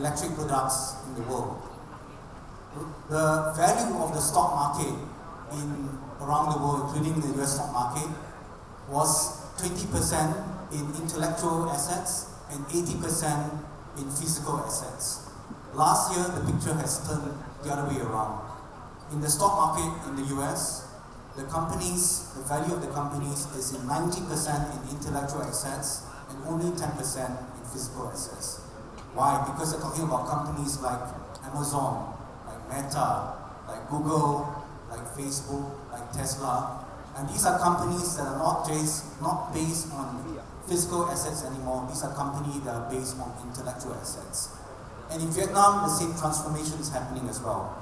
electric products in the world. The value of the stock market around the world, including the US stock market, was 20% in intellectual assets and 80% in physical assets. Last year, the picture has turned the other way around. In the stock market in the US, the value of the companies is in 90% in intellectual assets and only 10% in physical assets. Why? Because they're talking about companies like Amazon, like Meta, like Google, like Facebook, like Tesla. And these are companies that are not based on physical assets anymore. These are companies that are based on intellectual assets. And in Vietnam, the same transformation is happening as well.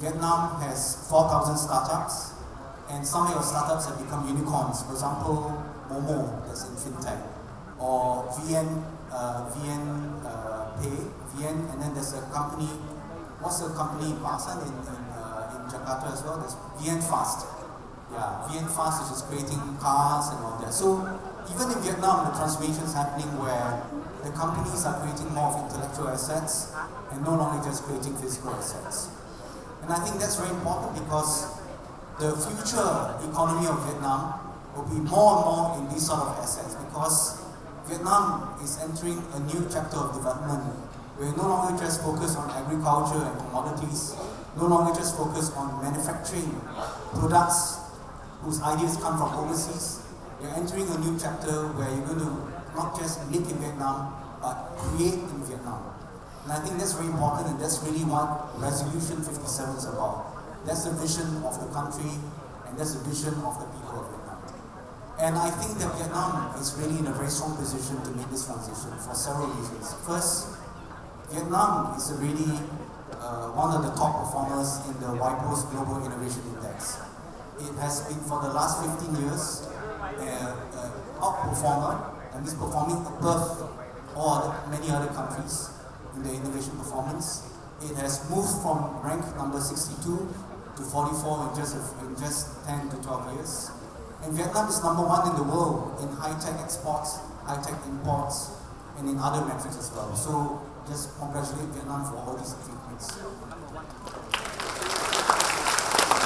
Vietnam has 4,000 startups, and some of your startups have become unicorns. For example, Momo, that's in fintech, or VN Pay, VN, and then there's a company, what's the company in Pasar in Jakarta as well? There's VN Fast. Yeah, VN Fast is just creating cars and all that. So even in Vietnam, the transformation is happening where the companies are creating more of intellectual assets and no longer just creating physical assets. And I think that's very important because the future economy of Vietnam will be more and more in these sort of assets, because Vietnam is entering a new chapter of development. We're no longer just focused on agriculture and commodities, no longer just focused on manufacturing products whose ideas come from overseas. You're entering a new chapter where you're going to not just live in Vietnam, but create in Vietnam. And I think that's very important, and that's really what Resolution 57 is about. That's the vision of the country, and that's the vision of the people of Vietnam. And I think that Vietnam is really in a very strong position to make this transition for several reasons. First, Vietnam is really one of the top performers in the WIPO's Global Innovation Index. It has been for the last 15 years an outperformer, and is performing above many other countries in the innovation performance. It has moved from rank number 62 to 44 in just 10 to 12 years. And Vietnam is number 1 in the world in high-tech exports, high-tech imports, and in other metrics as well. So just congratulate Vietnam for all these achievements.